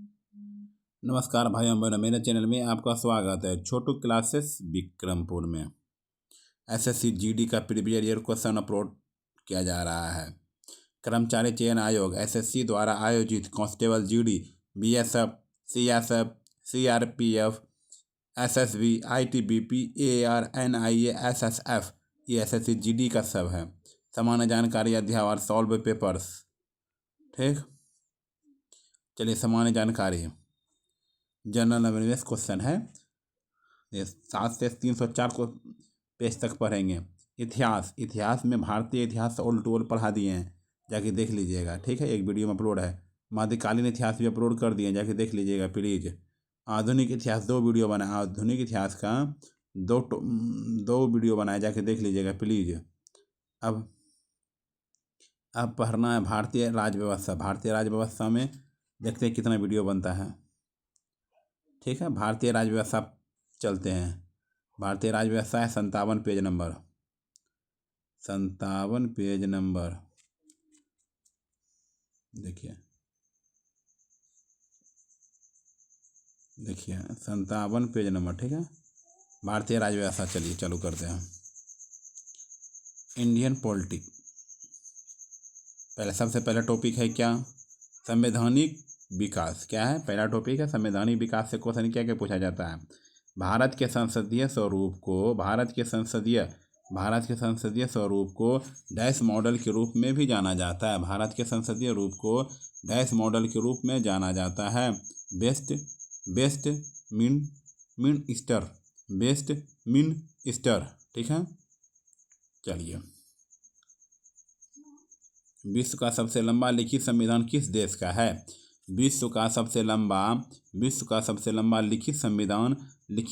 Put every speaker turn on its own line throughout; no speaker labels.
नमस्कार भाइयों बहनों, मेरे चैनल में आपका स्वागत है। छोटू क्लासेस विक्रमपुर में एसएससी जीडी का प्रीवियस ईयर क्वेश्चन अपलोड किया जा रहा है। कर्मचारी चयन आयोग एसएससी द्वारा आयोजित constable GD, BSF, CSF, CRPF, SSB, ITBP, AR, NIA, SSF, ये एसएससी जीडी का सब है। सामान्य जानकारी, अध्याय और सॉल्व पेपर्स। ठीक, चलिए सामान्य जानकारी। जनरल अवेयरनेस क्वेश्चन है, ये 7 से 304 को पेज तक पढ़ेंगे। इतिहास में भारतीय इतिहास ओल्ड टू ओल्ड पढ़ा दिए हैं, जाके देख लीजिएगा। ठीक है, एक वीडियो में अपलोड है। मध्यकालीन इतिहास भी अपलोड कर दिए, जाके देख लीजिएगा प्लीज। आधुनिक इतिहास 2 वीडियो बनाए, आधुनिक इतिहास का दो वीडियो बनाए, जाके देख लीजिएगा प्लीज। अब पढ़ना है भारतीय राज्य व्यवस्था। भारतीय राज्य व्यवस्था में देखते हैं कितना वीडियो बनता है। ठीक है, भारतीय राज्य व्यवस्था चलते हैं। भारतीय राज्य व्यवस्था है 57 पेज नंबर, 57 पेज नंबर देखिए 57 पेज नंबर। ठीक है, भारतीय राज्य व्यवस्था। चलिए चालू करते हैं। Indian politic. सबसे पहला टॉपिक है क्या? संवैधानिक विकास। क्या है पहला टॉपिक? है संवैधानिक विकास से क्वेश्चन क्या पूछा जाता है। भारत के संसदीय स्वरूप को डैश मॉडल के रूप में भी जाना जाता है। भारत के संसदीय रूप को डैश मॉडल के रूप में जाना जाता है। Best minister. ठीक है, चलिए। विश्व का सबसे लंबा लिखित संविधान किस देश का है? विश्व का सबसे लंबा लिखित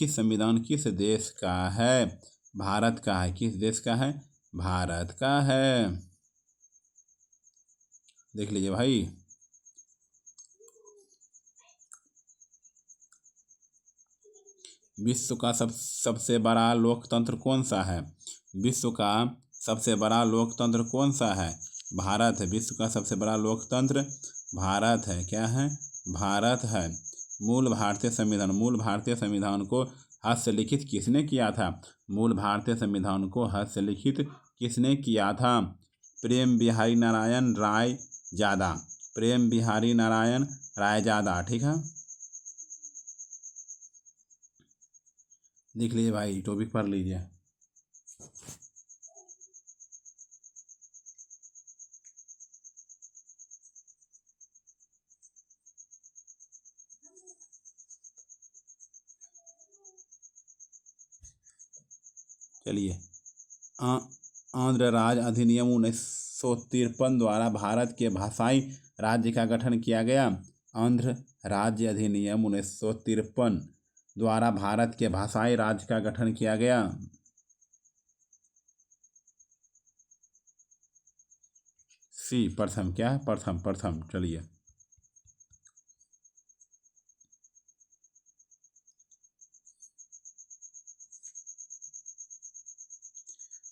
संविधान किस देश का है? भारत का है। किस देश का है? भारत का है। देख लीजिए भाई। विश्व का सबसे बड़ा लोकतंत्र कौन सा है? विश्व का सबसे बड़ा लोकतंत्र कौन सा है? भारत है। विश्व का सबसे बड़ा लोकतंत्र भारत है। क्या है? भारत है। मूल भारतीय संविधान को हस्तलिखित किसने किया था? मूल भारतीय संविधान को हस्तलिखित किसने किया था? प्रेम बिहारी नारायण राय जादा। ठीक है, देख लीजिए भाई, टॉपिक पढ़ लीजिए। चलिए, आंध्र राज्य अधिनियम 1953 द्वारा भारत के भाषाई राज्य का गठन किया गया। आंध्र राज्य अधिनियम 1953 द्वारा भारत के भाषाई राज्य का गठन किया गया। सी प्रथम। क्या है? प्रथम। चलिए,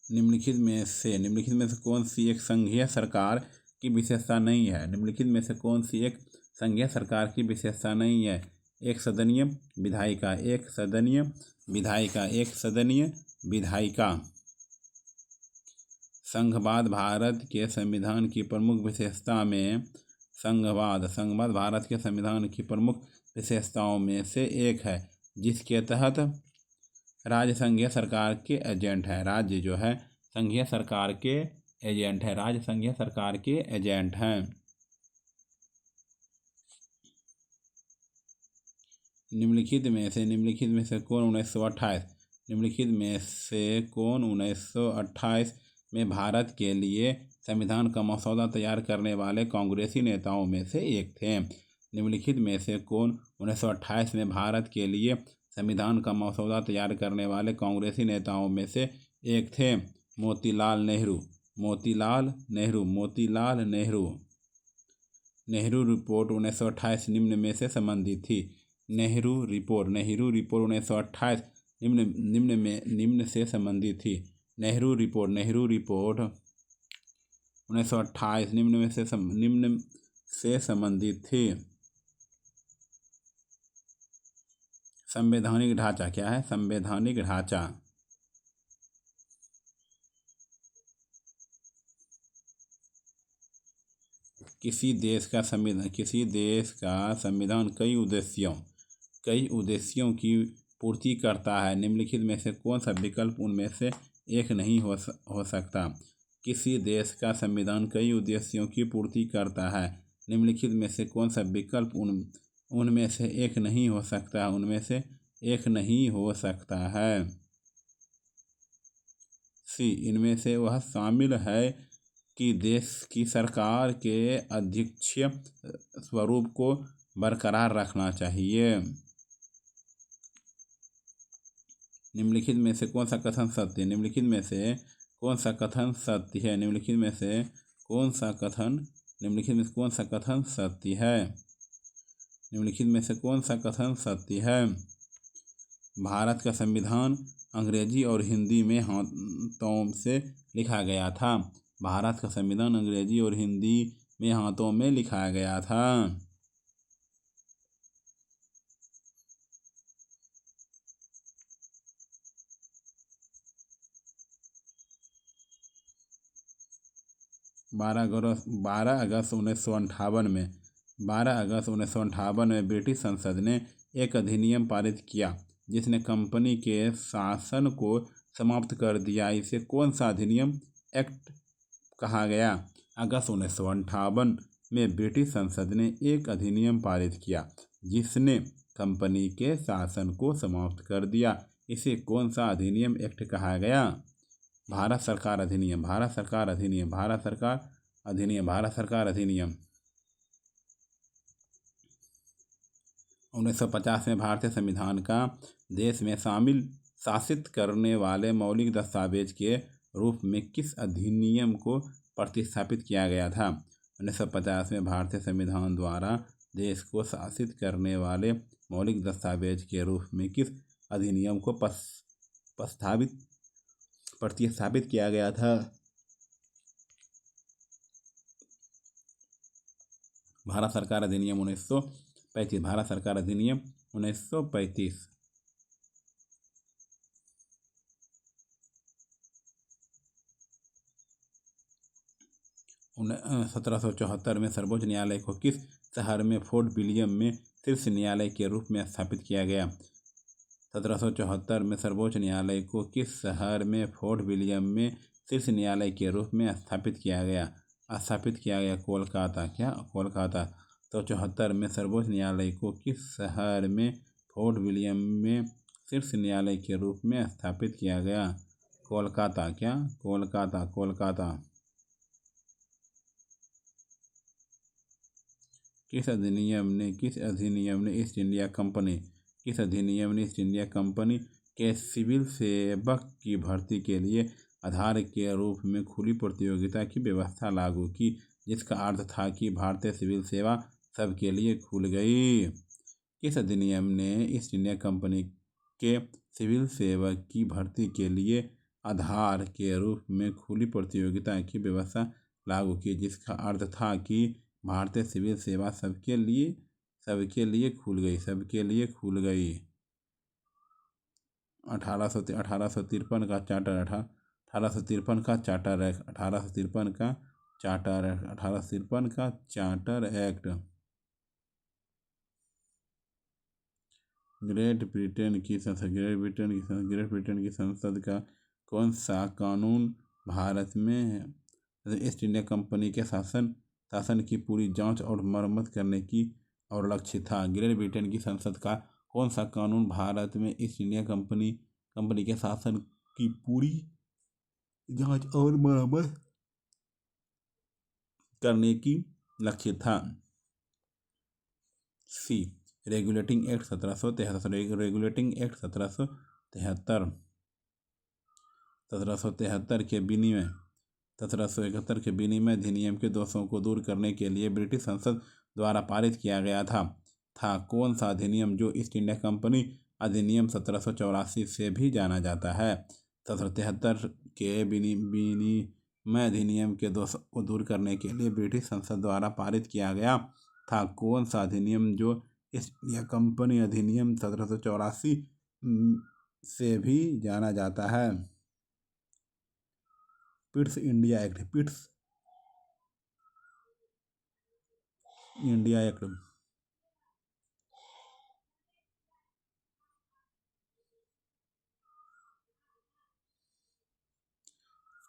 निम्नलिखित में से कौन सी एक संघीय सरकार की विशेषता नहीं है? निम्नलिखित में से कौन सी एक संघीय सरकार की विशेषता नहीं है? एक सदनीय विधायिका। संघवाद भारत के संविधान की प्रमुख विशेषता में संघवाद भारत के संविधान की प्रमुख विशेषताओं में से एक है, जिसके तहत राज्य संघीय सरकार के एजेंट है। राज्य जो है संघीय सरकार के एजेंट है। राज्य संघीय सरकार के एजेंट हैं। निम्नलिखित में से कौन 1928 में भारत के लिए संविधान का मसौदा तैयार करने वाले कांग्रेसी नेताओं में से एक थे? निम्नलिखित में से कौन 1928 में भारत के लिए संविधान का मसौदा तैयार करने वाले कांग्रेसी नेताओं में से एक थे? मोतीलाल नेहरू। नेहरू रिपोर्ट 1928 निम्न में से संबंधित थी। नेहरू रिपोर्ट 1928 निम्न से संबंधित थी। नेहरू रिपोर्ट 1928 निम्न से संबंधित थी। संवैधानिक ढांचा क्या है? संवैधानिक ढांचा किसी देश का संविधान कई उद्देश्यों की पूर्ति करता है। निम्नलिखित में से कौन सा विकल्प उनमें से एक नहीं हो सकता? किसी देश का संविधान कई उद्देश्यों की पूर्ति करता है। निम्नलिखित में से कौन सा विकल्प उनमें से एक नहीं हो सकता? उनमें से एक नहीं हो सकता है। सी, इनमें से वह शामिल है कि देश की सरकार के अध्यक्षीय स्वरूप को बरकरार रखना चाहिए। निम्नलिखित में से कौन सा कथन सत्य है? निम्नलिखित में से कौन सा कथन सत्य है? निम्नलिखित में से कौन सा कथन सत्य है? निम्नलिखित में से कौन सा कथन सत्य है? भारत का संविधान अंग्रेजी और हिंदी में हाथों से लिखा गया था। भारत का संविधान अंग्रेजी और हिंदी में हाथों में लिखा गया था। बारह अगस्त 1958 में ब्रिटिश संसद ने एक अधिनियम पारित किया जिसने कंपनी के शासन को समाप्त कर दिया। इसे कौन सा अधिनियम एक्ट कहा गया? अगस्त 1958 में ब्रिटिश संसद ने एक अधिनियम पारित किया जिसने कंपनी के शासन को समाप्त कर दिया। इसे कौन सा अधिनियम एक्ट कहा गया? भारत सरकार अधिनियम। 1950 में भारतीय संविधान का देश में शासित करने वाले मौलिक दस्तावेज के रूप में किस अधिनियम को प्रतिस्थापित किया गया था? 1950 में भारतीय संविधान द्वारा देश को शासित करने वाले मौलिक दस्तावेज के रूप में किस अधिनियम को प्रतिस्थापित किया गया था? भारत सरकार अधिनियम 1935। भारत सरकार अधिनियम 1935। 1774 में सर्वोच्च न्यायालय को किस शहर में फोर्ट विलियम में शीर्ष न्यायालय के रूप में स्थापित किया गया? 1774 में सर्वोच्च न्यायालय को किस शहर में फोर्ट विलियम में शीर्ष न्यायालय के रूप में स्थापित किया गया? कोलकाता। क्या? कोलकाता। तो 74 में सर्वोच्च न्यायालय को किस शहर में फोर्ट विलियम में शीर्ष न्यायालय के रूप में स्थापित किया गया? कोलकाता। क्या? कोलकाता। किस अधिनियम ने ईस्ट इंडिया कंपनी के सिविल सेवक की भर्ती के लिए आधार के रूप में खुली प्रतियोगिता की व्यवस्था लागू की, जिसका अर्थ था कि भारतीय सिविल सेवा सबके लिए खुल गई? किस अधिनियम ने ईस्ट इंडिया कंपनी के सिविल सेवक की भर्ती के लिए आधार के रूप में खुली प्रतियोगिता की व्यवस्था लागू की, जिसका अर्थ था कि भारतीय सिविल सेवा सबके लिए खुल गई? 1853 का चार्टर एक्ट। ग्रेट ब्रिटेन की संसद का कौन सा कानून भारत में ईस्ट इंडिया कंपनी के शासन की पूरी जांच और मरम्मत करने की और लक्ष्य था? ग्रेट ब्रिटेन की संसद का कौन सा कानून भारत में ईस्ट इंडिया कंपनी के शासन की पूरी जांच और मरम्मत करने की लक्ष्य था? सी, रेगुलेटिंग एक्ट 1773। रेगुलेटिंग एक्ट 1773 के विनिमय 1771 के विनिमय अधिनियम के दोषों को दूर करने के लिए ब्रिटिश संसद द्वारा पारित किया गया था कौन सा अधिनियम, जो ईस्ट इंडिया कंपनी अधिनियम 1784 से भी जाना जाता है? 1773 के विनिमय अधिनियम के दोषों को दूर करने के लिए ब्रिटिश संसद द्वारा पारित किया गया था कौन सा अधिनियम, जो ईस्ट इंडिया कंपनी अधिनियम 1784 से भी जाना जाता है। Pitt's India act, Pitt's India act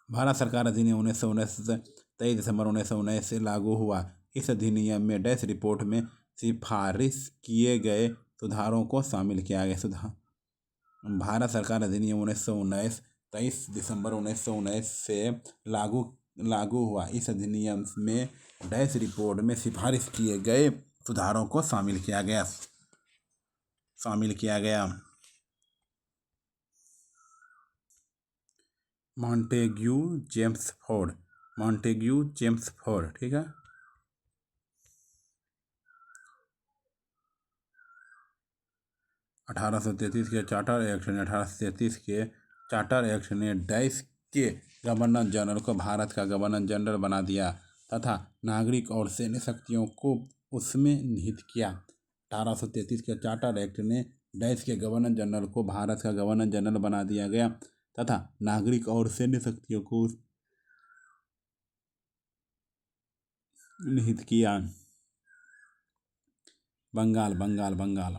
Bharat सरकार अधिनियम 1919 से 23 दिसंबर 1919 से लागू हुआ। इस अधिनियम में डैश रिपोर्ट में सिफारिश किए गए सुधारों को शामिल किया गया। भारत सरकार अधिनियम 1919 23 दिसंबर 1919 से लागू हुआ। इस अधिनियम में डैश रिपोर्ट में सिफारिश किए गए सुधारों को शामिल किया गया। मॉन्टेग्यू जेम्स फोर्ड, ठीक है। 1833 के चार्टर एक्ट ने डैश के गवर्नर जनरल को भारत का गवर्नर जनरल बना दिया तथा नागरिक और सैन्य शक्तियों को उसमें निहित किया। 1833 के चार्टर एक्ट ने डैश के गवर्नर जनरल को भारत का गवर्नर जनरल बना दिया गया तथा नागरिक और सैन्य शक्तियों को निहित किया। बंगाल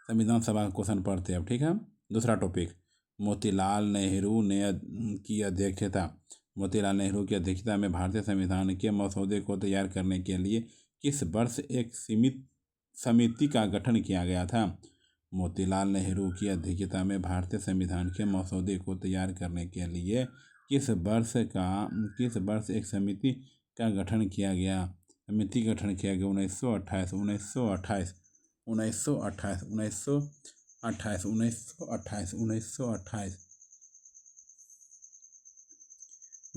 संविधान सभा का क्वेश्चन पढ़ते हैं अब, ठीक है। दूसरा टॉपिक, मोतीलाल नेहरू की अध्यक्षता में भारतीय संविधान के मसौदे को तैयार करने के लिए किस वर्ष एक सीमित समिति का गठन किया गया था? मोतीलाल नेहरू की अध्यक्षता में भारतीय संविधान के मसौदे को तैयार करने के लिए किस वर्ष एक समिति का गठन किया गया? 1928।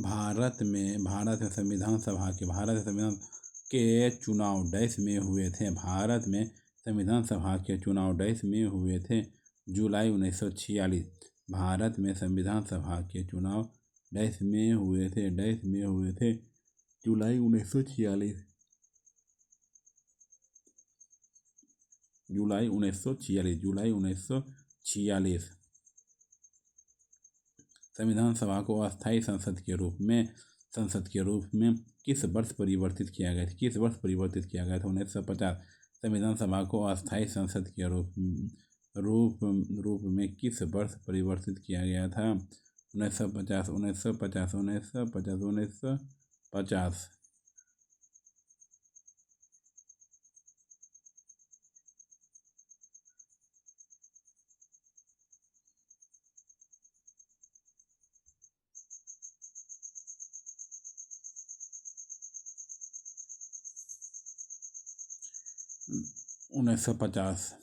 भारत में संविधान के चुनाव डैश में हुए थे। भारत में संविधान सभा के चुनाव डैश में हुए थे, जुलाई 1946। भारत में संविधान सभा के चुनाव डैश में हुए थे, जुलाई 1946। संविधान सभा को अस्थायी संसद के रूप में किस वर्ष परिवर्तित किया गया था? 1950। संविधान सभा को अस्थायी संसद के रूप में किस वर्ष परिवर्तित किया गया था? 1950।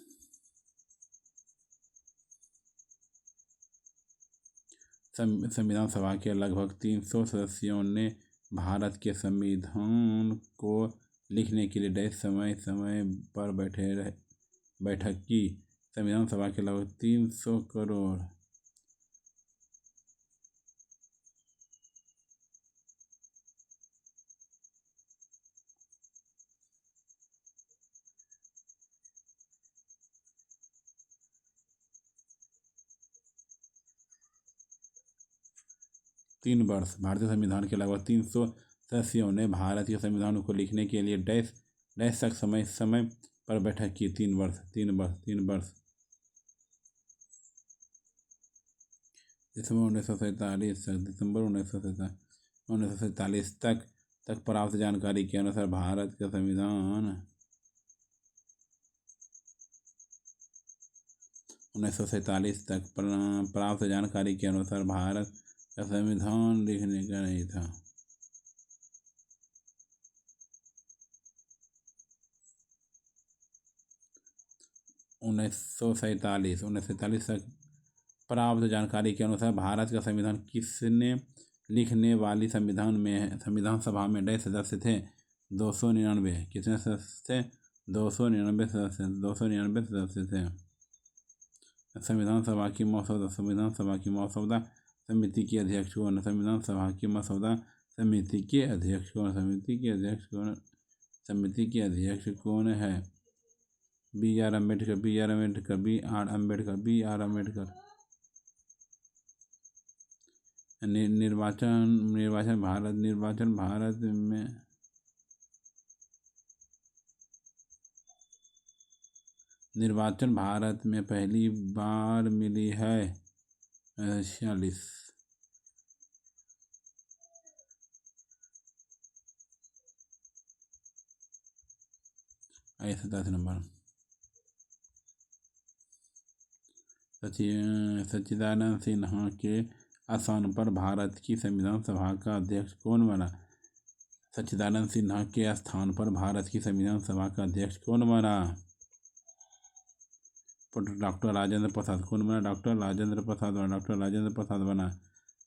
संविधान सभा के लगभग 300 सदस्यों ने भारत के संविधान को लिखने के लिए डैश समय पर बैठक की। संविधान सभा के लगभग 300 करोड़ 3 वर्ष। भारतीय संविधान के लगभग 300 सदस्यों ने भारत के संविधान को लिखने के लिए डैश तक समय पर बैठक की। 3 वर्ष। दिसंबर 1947 तक प्राप्त जानकारी के अनुसार भारत का संविधान 1947 तक प्राप्त जानकारी के अनुसार भारत का संविधान लिखने का नहीं था। 1947 तक प्राप्त जानकारी के अनुसार भारत का संविधान किसने लिखने वाली संविधान सभा में डैश सदस्य थे? 299। कितने सदस्य थे? 299 सदस्य थे। संविधान सभा की मसौदा समिति के अध्यक्ष कौन? संविधान सभा की मसौदा समिति के अध्यक्ष कौन? समिति के अध्यक्ष कौन है? B.R. Ambedkar, B.R. Ambedkar, B.R. Ambedkar, B.R. Ambedkar. निर्वाचन भारत में पहली बार मिली है 46। आइए 27 नंबर। सच्चिदानंद सिन्हा के स्थान पर भारत की संविधान सभा का अध्यक्ष कौन बना? सच्चिदानंद सिन्हा के स्थान पर भारत की संविधान सभा का अध्यक्ष कौन बना? डॉक्टर राजेंद्र प्रसाद। कौन बना? डॉक्टर राजेंद्र प्रसाद बना। डॉक्टर राजेंद्र प्रसाद बना।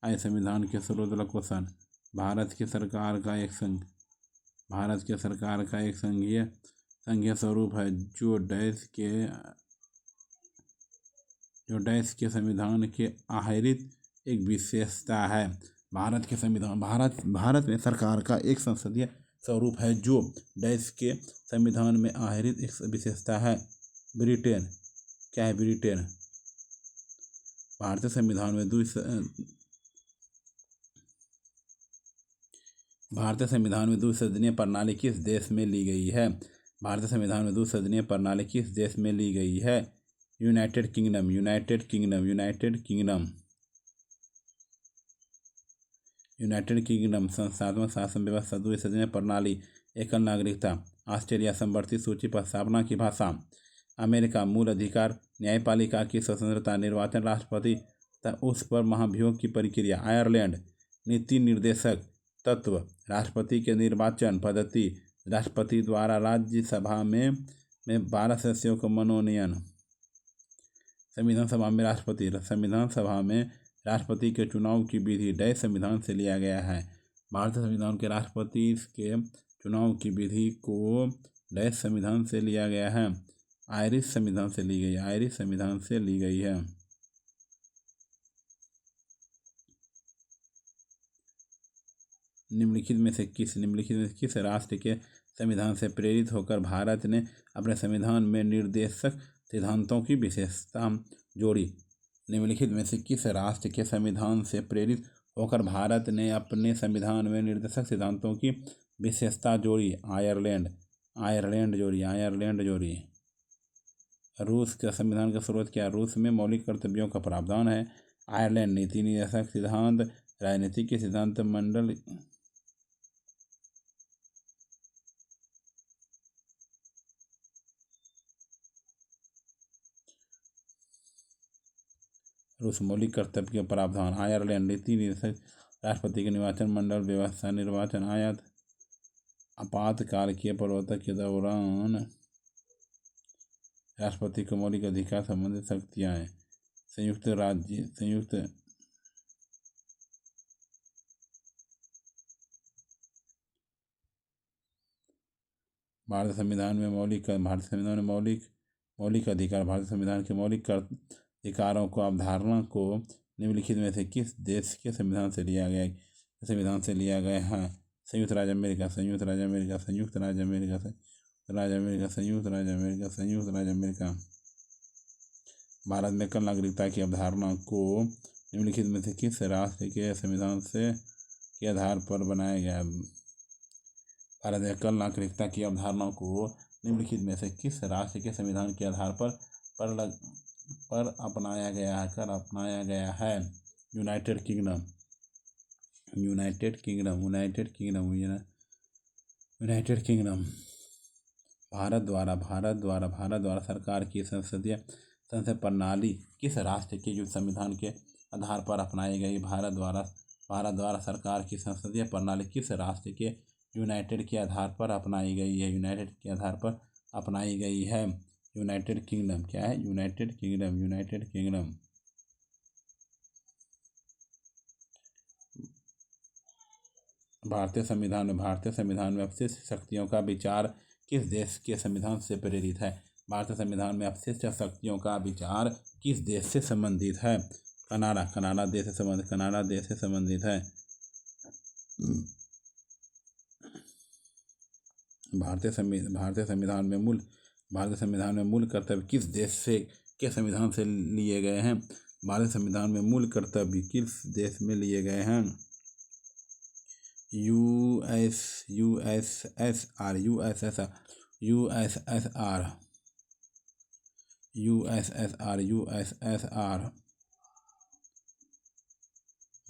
आए संविधान के स्रोत वाला क्वेश्चन। भारत की सरकार का एक संघीय स्वरूप है जो डैश के संविधान के आहिरित एक विशेषता है। भारत में सरकार का एक संसदीय स्वरूप है जो डैश के संविधान में आहिरित एक विशेषता है। ब्रिटेन। क्या है ब्रिटेन? भारतीय संविधान में द्विसदनीय प्रणाली किस देश में ली गई है? भारतीय संविधान में द्विसदनीय प्रणाली किस देश में ली गई है? United kingdom. संस्थात्मक शासन व्यवस्था, द्विसदनीय प्रणाली, एकल नागरिकता। ऑस्ट्रेलिया समवर्ती सूची पर स्थापना की भाषा। अमेरिका मूल अधिकार, न्यायपालिका की स्वतंत्रता, निर्वाचन, राष्ट्रपति उस पर महाभियोग की प्रक्रिया। आयरलैंड नीति निर्देशक तत्व, राष्ट्रपति के निर्वाचन पद्धति, राष्ट्रपति द्वारा राज्यसभा में 12 सदस्यों का मनोनयन। संविधान सभा में राष्ट्रपति के चुनाव की विधि डैश संविधान से लिया गया है। भारतीय संविधान के राष्ट्रपति के चुनाव की विधि को डैश संविधान से लिया गया है। आयरिश संविधान से ली गई है। निम्नलिखित में से किस राष्ट्र के संविधान से प्रेरित होकर भारत ने अपने संविधान में निर्देशक सिद्धांतों की विशेषता जोड़ी? निम्नलिखित में से किस राष्ट्र के संविधान से प्रेरित होकर भारत ने अपने संविधान में निर्देशक सिद्धांतों की विशेषता जोड़ी? आयरलैंड जोड़ी। रूस का संविधान का स्रोत क्या? रूस में मौलिक कर्तव्यों का प्रावधान है। आयरलैंड नीति निर्देशक सिद्धांत, राजनीति के सिद्धांत मंडल। रूस मौलिक कर्तव्य के प्रावधान। आयरलैंड नीति निर्देशक, राष्ट्रपति के निर्वाचन मंडल व्यवस्था, निर्वाचन आपातकाल के प्रवर्तन के दौरान राष्ट्रपति को मौलिक अधिकार संबंधित शक्तियां हैं। भारतीय संविधान में मौलिक अधिकार। भारतीय संविधान के मौलिक अधिकारों को अवधारणा को निम्नलिखित में से किस देश के संविधान से लिया गया है? संयुक्त राज्य अमेरिका। भारत में एकल नागरिकता की अवधारणा को निम्नलिखित में से किस राष्ट्र के संविधान के आधार पर बनाया गया? भारत में एकल नागरिकता की अवधारणा को निम्नलिखित में से किस राष्ट्र के संविधान के आधार पर अपनाया गया है? United kingdom. भारत द्वारा सरकार की संसद प्रणाली किस राष्ट्र के संविधान के आधार पर अपनाई गई? भारत द्वारा सरकार की संसदीय प्रणाली किस राष्ट्र के यूनाइटेड के आधार पर अपनाई गई है? United kingdom. क्या है? United kingdom. भारतीय संविधान में अपशिष्ट शक्तियों का विचार किस देश के संविधान से प्रेरित है? भारतीय संविधान में अपशिष्ट शक्तियों का विचार किस देश से संबंधित है? कनाडा देश से संबंधित है। भारतीय संविधान में मूल कर्तव्य किस देश से के संविधान से लिए गए हैं? भारतीय संविधान में मूल कर्तव्य किस देश में लिए गए हैं? यूएसएसआर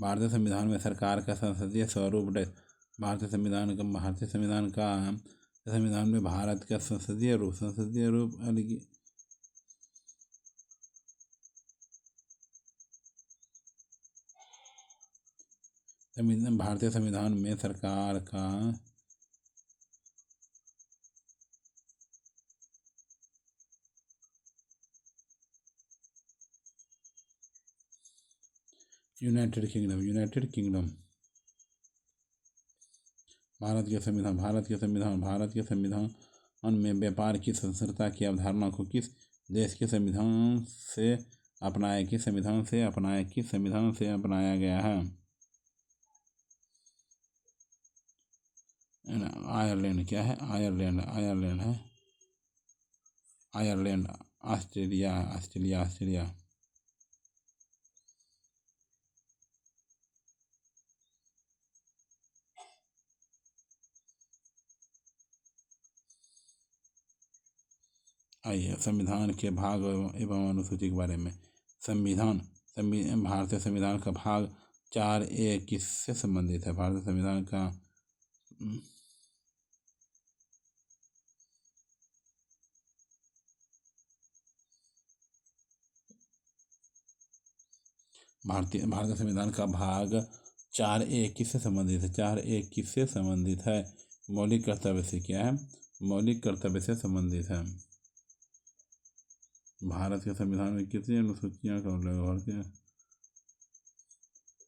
भारतीय संविधान में सरकार का संसदीय स्वरूप संविधान में भारत का संसदीय रूप भारतीय संविधान में सरकार का यूनाइटेड किंगडम भारत के संविधान में व्यापार की स्वतंत्रता की अवधारणा को किस देश के संविधान से अपनाया गया है? आयरलैंड। क्या है? आयरलैंड है। आयरलैंड। ऑस्ट्रेलिया। आइए संविधान के भाग एवं अनुसूची के बारे में। भारतीय संविधान का भाग 4A किससे संबंधित है? भारतीय संविधान का भारतीय संविधान का भाग 4A किससे संबंधित है? 4A किससे संबंधित है? मौलिक कर्तव्य से। क्या है? मौलिक कर्तव्य से संबंधित है। भारत के संविधान में कितनी अनुसूचियां का उल्लेख है?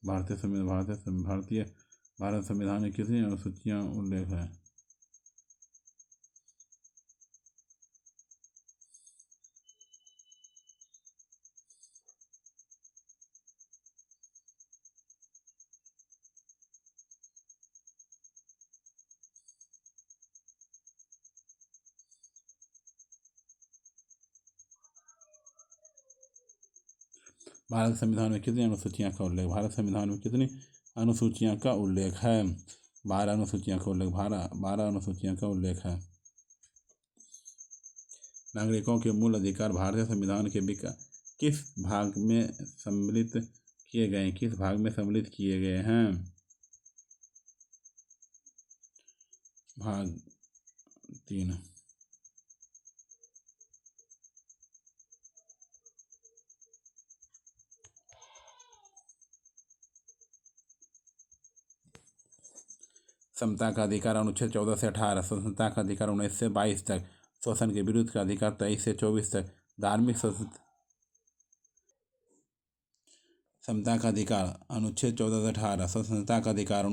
भारत संविधान में कितनी अनुसूचियां उल्लेख है? भारत संविधान में कितनी अनुसूचियां का उल्लेख? भारत संविधान में कितनी अनुसूचियां का उल्लेख है? 12 अनुसूचियां का उल्लेख है। नागरिकों के मूल अधिकार भारतीय संविधान के किस भाग में सम्मिलित किए गए हैं? भाग 3। समता का अधिकार अनुच्छेद 14 से 18, स्वतंत्रता का अधिकार 19 से 22 तक, शोषण के विरुद्ध का अधिकार 23 से 24 तक, धार्मिक समता का अधिकार अनुच्छेद 14 से 18, स्वतंत्रता का अधिकार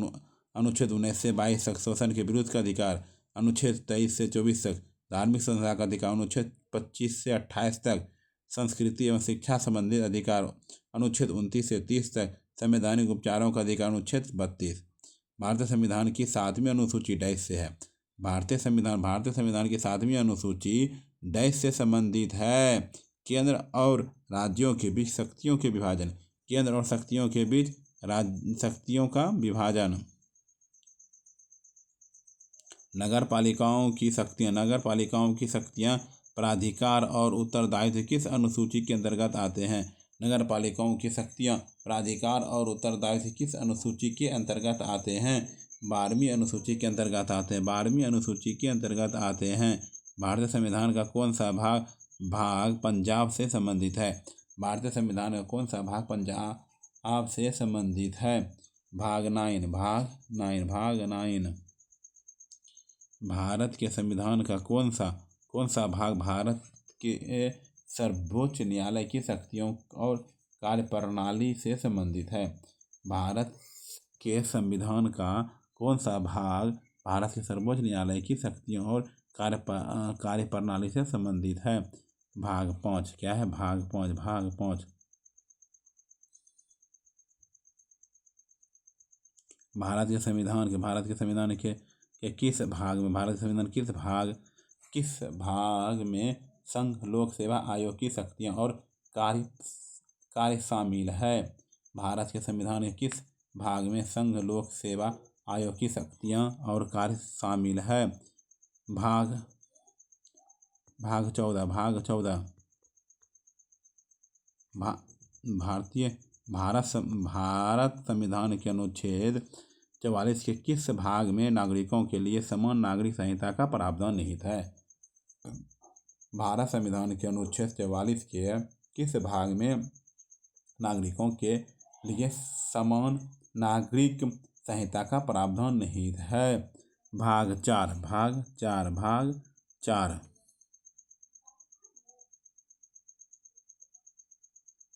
अनुच्छेद 19 से 22 तक, शोषण के विरुद्ध का अधिकार अनुच्छेद 23 से 24 तक, धार्मिक स्वतंत्रता का अधिकार अनुच्छेद 25 से 28 तक, संस्कृति एवं शिक्षा संबंधित अधिकार अनुच्छेद 29 से 30 तक, संवैधानिक उपचारों का अधिकार अनुच्छेद 32। भारतीय संविधान की 7वीं अनुसूची डैश से है? भारतीय संविधान की 7वीं अनुसूची डैश से संबंधित है? केंद्र और राज्यों के बीच शक्तियों के विभाजन। केंद्र और शक्तियों के बीच शक्तियों का विभाजन। नगर पालिकाओं की शक्तियां प्राधिकार और उत्तरदायित्व किस अनुसूची के अंतर्गत आते हैं? नगर पालिकाओं की शक्तियां प्राधिकार और उत्तरदायित्व किस अनुसूची के अंतर्गत आते हैं? 12वीं अनुसूची के अंतर्गत आते हैं। भारतीय संविधान का कौन सा भाग पंजाब से संबंधित है? भारतीय संविधान का कौन सा भाग पंजाब से संबंधित है? भाग 9। भारत के संविधान का कौन सा भाग भारत के सर्वोच्च न्यायालय की शक्तियों और कार्यप्रणाली से संबंधित है? भारत के संविधान का कौन सा भाग भारत के सर्वोच्च न्यायालय की शक्तियों और कार्यप्रणाली से संबंधित है? भाग 5। क्या है? भाग 5। भारत के संविधान के किस भाग में भारत के संविधान किस भाग में संघ लोक सेवा आयोग की शक्तियाँ और कार्य शामिल है? भारत के संविधान के किस भाग में संघ लोक सेवा आयोग की शक्तियाँ और कार्य शामिल है? भाग 14। भारत संविधान के अनुच्छेद 44 के किस भाग में नागरिकों के लिए समान नागरिक संहिता का प्रावधान निहित है? भारत संविधान के अनुच्छेद 44 के किस भाग में नागरिकों के लिए समान नागरिक संहिता का प्रावधान निहित है? भाग 4।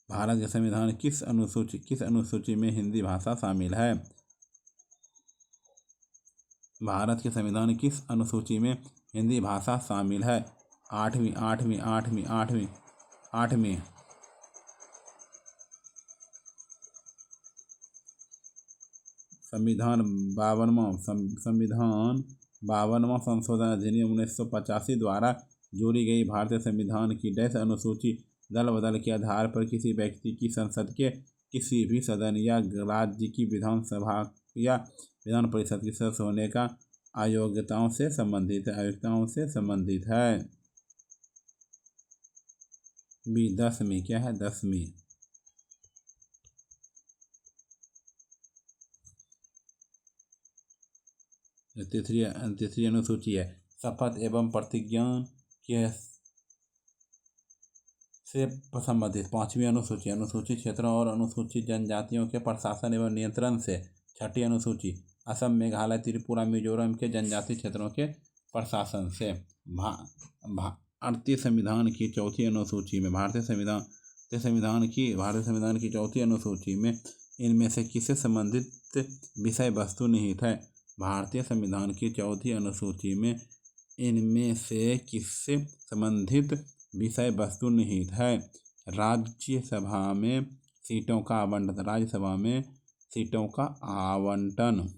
भारत के संविधान किस अनुसूची में हिंदी भाषा शामिल है? भारत के संविधान किस अनुसूची में हिंदी भाषा शामिल है? 8वीं। संविधान 52वां संशोधन अधिनियम 1985 द्वारा जोड़ी गई भारतीय संविधान की डैश अनुसूची दल बदल के आधार पर किसी व्यक्ति की संसद के किसी भी सदन या राज्य की विधानसभा या विधान परिषद के सदस्य होने का अयोग्यताओं से संबंधित है। 10वीं क्या है? 10वीं। तीसरी अनुसूची है शपथ एवं प्रतिज्ञा के से संबंधित। 5वीं अनुसूचित क्षेत्रों और अनुसूचित जनजातियों के प्रशासन एवं नियंत्रण से। 6ठी अनुसूची असम, मेघालय, त्रिपुरा, मिजोरम के जनजातीय क्षेत्रों के प्रशासन से। भारतीय संविधान की 4थी अनुसूची में भारतीय संविधान की 4थी अनुसूची में इनमें से किससे संबंधित विषय वस्तु निहित है? भारतीय संविधान की 4थी अनुसूची में इनमें से किससे संबंधित विषय वस्तु निहित है? राज्यसभा में सीटों का आवंटन।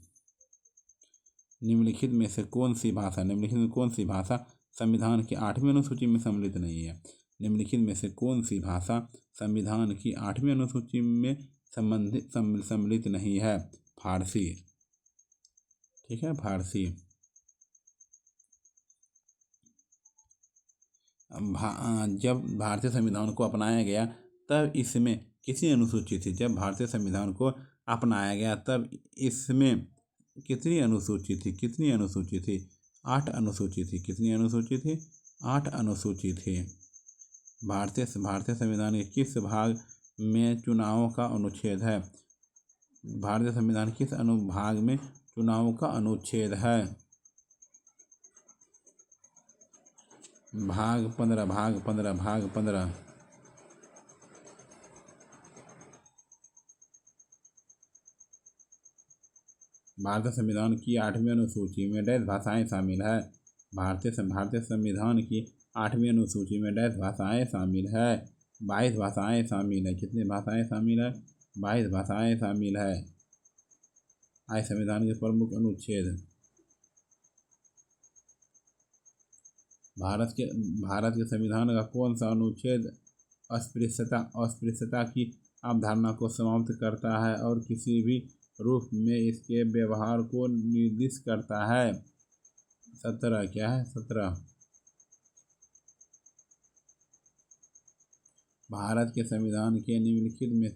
निम्नलिखित में कौन सी भाषा संविधान की 8वीं अनुसूची में सम्मिलित नहीं है? निम्नलिखित में से कौन सी भाषा संविधान की 8वीं अनुसूची में सम्मिलित नहीं है? फारसी। ठीक है, फारसी। जब भारतीय संविधान को अपनाया गया तब इसमें कितनी अनुसूची थी? जब भारतीय संविधान को अपनाया गया तब इसमें कितनी अनुसूची थी? 8 अनुसूची थी। कितनी अनुसूची थी? 8 अनुसूची थी। भारतीय संविधान के किस भाग में चुनावों का अनुच्छेद है? भारतीय संविधान किस अनुभाग में चुनावों का अनुच्छेद है? भाग 15। भारतीय संविधान की 8वीं अनुसूची में डैश भाषाएं शामिल है? भारतीय संविधान की 8वीं अनुसूची में डैश भाषाएं शामिल है? 22 भाषाएं शामिल है। कितनी भाषाएं शामिल है? 22 भाषाएं शामिल है। आज संविधान के प्रमुख अनुच्छेद। भारत के संविधान का कौन सा अनुच्छेद अस्पृश्यता की अवधारणा को समाप्त करता है और किसी भी रूप में इसके व्यवहार को निर्दिष्ट करता है? 17। क्या है? 17। भारत के संविधान निम्नलिखित में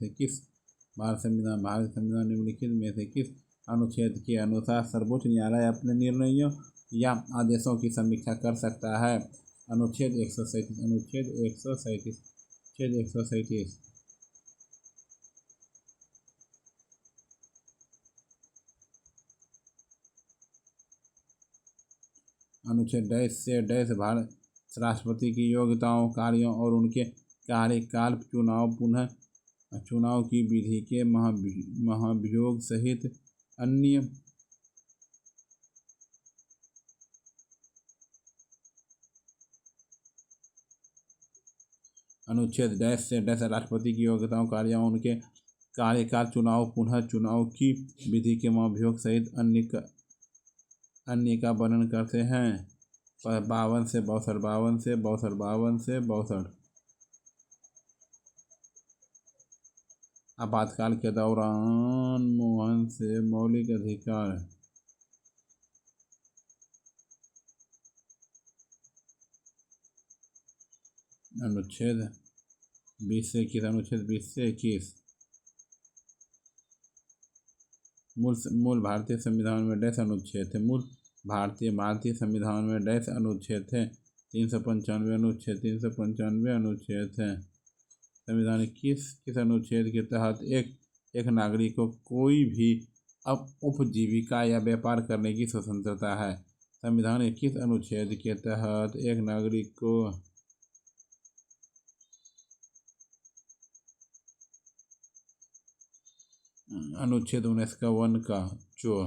से किस अनुच्छेद के अनुसार सर्वोच्च न्यायालय अपने निर्णयों या आदेशों की समीक्षा कर सकता है? अनुच्छेद 137। अनुच्छेद डैश से डैश भारत राष्ट्रपति की योग्यताओं, कार्यों और उनके कार्यकाल, चुनाव की विधि के महाभियोग सहित अन्य। अनुच्छेद डैश से डैश राष्ट्रपति की योग्यताओं, कार्यों, उनके कार्यकाल, चुनाव की विधि के महाभियोग सहित अन्य अन्य का वर्णन करते हैं। 52 से 62, 52 से 62, 52 से 62। आपातकाल के दौरान मोहन से मौलिक अधिकार। अनुच्छेद 20 से 21, अनुच्छेद 20 से 21। मूल भारतीय संविधान में डैश अनुच्छेद थे। मूल भारतीय संविधान में डैश अनुच्छेद थे। 395 अनुच्छेद, 395 अनुच्छेद थे। संविधान किस अनुच्छेद के तहत एक नागरिक को कोई भी उपजीविका या व्यापार करने की स्वतंत्रता है? संविधान के किस अनुच्छेद के तहत एक नागरिक को अनुच्छेद 19 का 1 का जो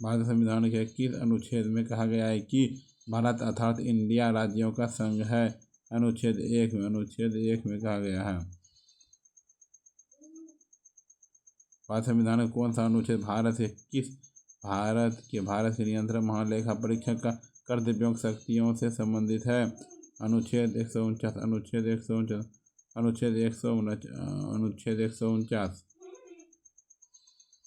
भारत संविधान के किस अनुच्छेद में कहा गया है कि भारत अर्थात इंडिया राज्यों का संघ है? अनुच्छेद 1 में। अनुच्छेद 1 में कहा गया है। भारत संविधान का कौन सा अनुच्छेद भारत के नियंत्रण महालेखा परीक्षक का कर्तव्यों शक्तियों से संबंधित है? अनुच्छेद 149, अनुच्छेद 149, अनुच्छेद 149।